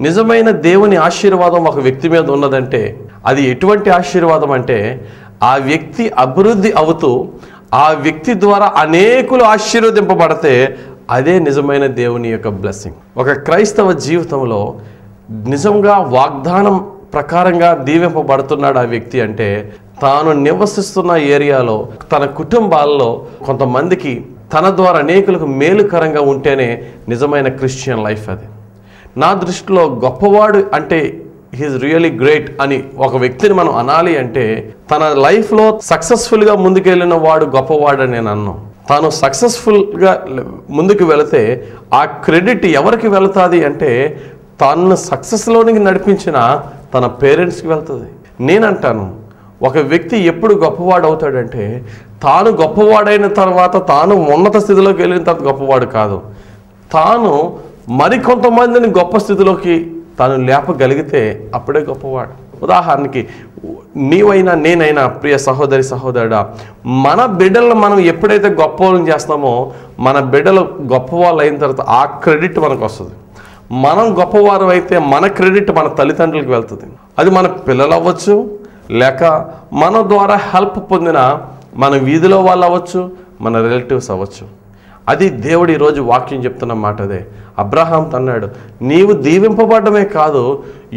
నిజమైన దేవుని ఆశీర్వాదం ఒక వ్యక్తి మీద ఉన్నదంటే అది ఎటువంటి ఆశీర్వాదం అంటే ఆ వ్యక్తి అభివృద్ధి అవుతూ ఆ వ్యక్తి ద్వారా అనేకులు ఆశీర్వదింపబడితే అదే నిజమైన దేవుని యొక్క బ్లెస్సింగ్. ఒక క్రైస్తవ జీవితంలో నిజంగా వాగ్దానం ప్రకారంగా దీవింపబడుతున్నాడు ఆ వ్యక్తి అంటే తాను నివసిస్తున్న ఏరియాలో తన కుటుంబాల్లో కొంతమందికి తన ద్వారా అనేకులకు మేలుకరంగా ఉంటేనే నిజమైన క్రిస్టియన్ లైఫ్. అది నా దృష్టిలో గొప్పవాడు అంటే హీఈస్ రియలీ గ్రేట్ అని ఒక వ్యక్తిని మనం అనాలి అంటే తన లైఫ్లో సక్సెస్ఫుల్గా ముందుకెళ్ళిన వాడు గొప్పవాడు అని నేను అన్నాను. తాను సక్సెస్ఫుల్గా ముందుకు వెళితే ఆ క్రెడిట్ ఎవరికి వెళుతుంది అంటే తను సక్సెస్లోనికి నడిపించిన తన పేరెంట్స్కి వెళ్తుంది. నేనంటాను ఒక వ్యక్తి ఎప్పుడు గొప్పవాడు అవుతాడంటే తాను గొప్పవాడైన తర్వాత తాను ఉన్నత స్థితిలోకి వెళ్ళిన తర్వాత గొప్పవాడు కాదు, తాను మరికొంతమందిని గొప్ప స్థితిలోకి తాను లేపగలిగితే అప్పుడే గొప్పవాడు. ఉదాహరణకి నీవైనా నేనైనా ప్రియ సహోదరి సహోదరుడా, మన బిడ్డలను మనం ఎప్పుడైతే గొప్పవాళ్ళని చేస్తామో మన బిడ్డలు గొప్పవాళ్ళు అయిన తర్వాత ఆ క్రెడిట్ మనకు వస్తుంది. మనం గొప్పవారు అయితే మన క్రెడిట్ మన తల్లిదండ్రులకు వెళ్తుంది. అది మన పిల్లలు అవ్వచ్చు, లేక మన ద్వారా హెల్ప్ పొందిన మన వీధిలో వాళ్ళు అవ్వచ్చు, మన రిలేటివ్స్ అవ్వచ్చు. అది దేవుడు ఈరోజు వాక్యం చెప్తున్న మాట. అదే అబ్రహాం అన్నాడు, నీవు దీవింపబడమే కాదు,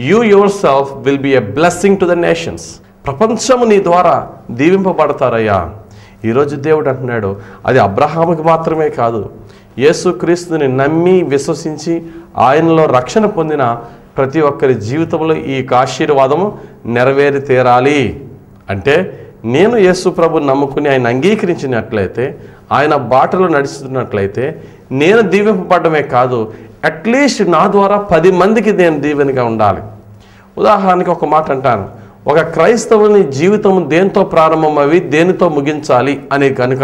you your self will be a blessing to the nations. ప్రపంచము నీ ద్వారా దీవింపబడతారయ్యా. ఈరోజు దేవుడు అంటున్నాడు అది అబ్రహాముకి మాత్రమే కాదు, యేసుక్రీస్తుని నమ్మి విశ్వసించి ఆయనలో రక్షణ పొందిన ప్రతి ఒక్కరి జీవితంలో ఈ ఆశీర్వాదము నెరవేరి తీరాలి. అంటే నేను యేసు ప్రభుని నమ్ముకుని ఆయన అంగీకరించినట్లయితే, ఆయన బాటలో నడుస్తున్నట్లయితే నేను దీవింపబడమే కాదు, అట్లీస్ట్ నా ద్వారా 10 మందికి నేను దీవెనగా ఉండాలి. ఉదాహరణకి ఒక మాట అంటాను, ఒక క్రైస్తవుని జీవితం దేంతో ప్రారంభమవి దేనితో ముగించాలి అని కనుక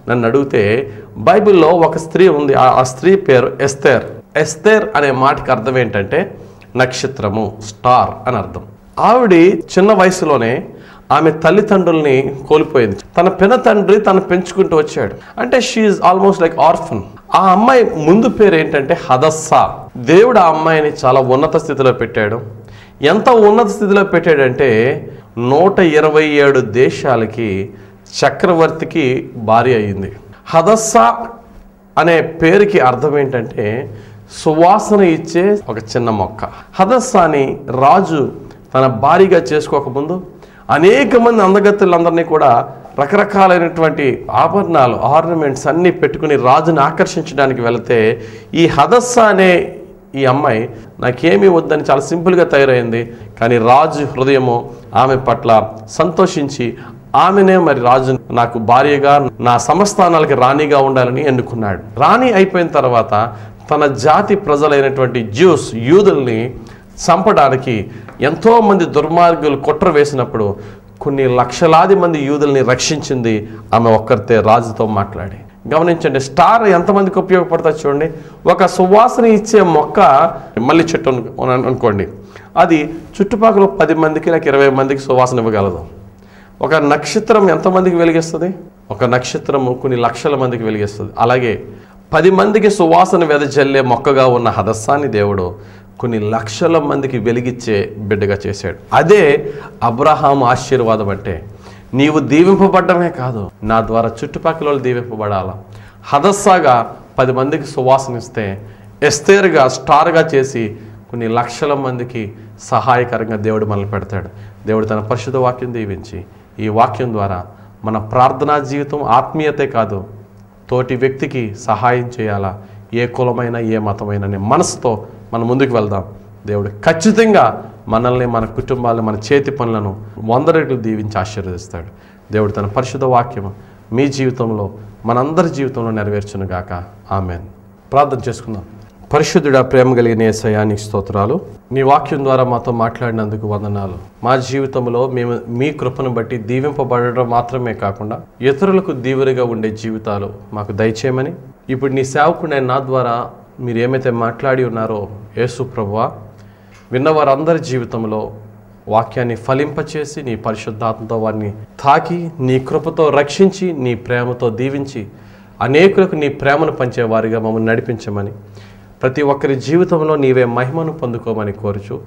నన్ను అడిగితే బైబిల్లో ఒక స్త్రీ ఉంది. ఆ స్త్రీ పేరు ఎస్తేర్. ఎస్తేర్ అనే మాటకి అర్థం ఏంటంటే నక్షత్రము, స్టార్ అని అర్థం. ఆవిడ చిన్న వయసులోనే ఆమె తల్లిదండ్రుల్ని కోల్పోయింది. తన పిన తండ్రి తను పెంచుకుంటూ వచ్చాడు. అంటే షీఈ్ ఆల్మోస్ట్ లైక్ ఆర్ఫన్. ఆ అమ్మాయి ముందు పేరు ఏంటంటే హదస్సా. దేవుడు ఆ అమ్మాయిని చాలా ఉన్నత స్థితిలో పెట్టాడు. ఎంత ఉన్నత స్థితిలో పెట్టాడంటే 127 దేశాలకి చక్రవర్తికి భార్య అయింది. హదస్సా అనే పేరుకి అర్థం ఏంటంటే సువాసన ఇచ్చే ఒక చిన్న మొక్క. హదస్సాని రాజు తన భార్యగా చేసుకోకముందు అనేక మంది అందగత్తెలందరినీ కూడా రకరకాలైనటువంటి ఆభరణాలు, ఆర్నమెంట్స్ అన్నీ పెట్టుకుని రాజుని ఆకర్షించడానికి వెళితే ఈ హదస్సా అనే ఈ అమ్మాయి నాకేమీ వద్దని చాలా సింపుల్గా తయారైంది. కానీ రాజు హృదయము ఆమె పట్ల సంతోషించి ఆమెనే మరి రాజు నాకు భార్యగా నా సంస్థానాలకి రాణిగా ఉండాలని ఎన్నుకున్నాడు. రాణి అయిపోయిన తర్వాత తన జాతి ప్రజలైనటువంటి జ్యూస్, యూదుల్ని చంపడానికి ఎంతోమంది దుర్మార్గులు కుట్ర వేసినప్పుడు కొన్ని లక్షలాది మంది యూదుల్ని రక్షించింది ఆమె ఒక్కరితే రాజుతో మాట్లాడి. గమనించండి, స్టార్ ఎంతమందికి ఉపయోగపడుతుంది చూడండి. ఒక సువాసన ఇచ్చే మొక్క మల్లి చెట్టు అనుకోండి, అది చుట్టుపక్కల 10 మందికి లేక 20 మందికి సువాసన ఇవ్వగలదు. ఒక నక్షత్రం ఎంతమందికి వెలిగిస్తుంది? ఒక నక్షత్రము కొన్ని లక్షల మందికి వెలిగిస్తుంది. అలాగే 10 మందికి సువాసన వెదజల్లే మొక్కగా ఉన్న హదస్సాని దేవుడు కొన్ని లక్షల మందికి వెలిగించే బిడ్డగా చేశాడు. అదే అబ్రహాం ఆశీర్వాదం అంటే. నీవు దీవింపబడ్డమే కాదు, నా ద్వారా చుట్టుపక్కల వాళ్ళు దీవింపబడాలా. హదస్సాగా 10 మందికి సువాసనిస్తే ఎస్తేరుగా స్టార్గా చేసి కొన్ని లక్షల మందికి సహాయకరంగా దేవుడు మనల్ని పెడతాడు. దేవుడు తన పరిశుద్ధ వాక్యం దీవించి ఈ వాక్యం ద్వారా మన ప్రార్థనా జీవితం ఆత్మీయతే కాదు, తోటి వ్యక్తికి సహాయం చేయాలా, ఏ కులమైనా ఏ మతమైనా మనసుతో మనం ముందుకు వెళ్దాం. దేవుడు ఖచ్చితంగా మనల్ని, మన కుటుంబాలను, మన చేతి పనులను 100 రెట్లు దీవించి ఆశీర్వదిస్తాడు. దేవుడు తన పరిశుద్ధ వాక్యము మీ జీవితంలో, మనందరి జీవితంలో నెరవేర్చునుగాక. ఆమెన్. ప్రార్థన చేసుకుందాం. పరిశుద్ధుడా, ప్రేమ కలిగిన యేసయ్యా, నీ స్తోత్రాలు. నీ వాక్యం ద్వారా మాతో మాట్లాడినందుకు వందనాలు. మా జీవితంలో మేము మీ కృపను బట్టి దీవింపబడడం మాత్రమే కాకుండా ఇతరులకు దీవెనగా ఉండే జీవితాలు మాకు దయచేయమని ఇప్పుడు నీ సేవకుడైన నా ద్వారా మీరు ఏమైతే మాట్లాడి ఉన్నారో యేసు ప్రభువా, విన్నవారందరి జీవితంలో వాక్యాన్ని ఫలింపచేసి నీ పరిశుద్ధాత్మతో వారిని తాకి నీ కృపతో రక్షించి నీ ప్రేమతో దీవించి అనేకులకు నీ ప్రేమను పంచేవారిగా మమ్మల్ని నడిపించమని ప్రతి ఒక్కరి జీవితంలో నీవే మహిమను పొందుకోమని కోరుచు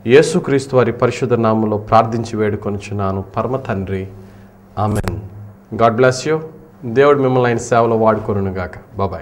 యేసుక్రీస్తు వారి పరిశుద్ధ నామములో ప్రార్థించి వేడుకొనుచున్నాను పరమ తండ్రి. ఆమెన్. God bless you. దేవుడు మిమ్మల్ని ఆయన సేవలో వాడుకొనుగాక. బాబాయ్.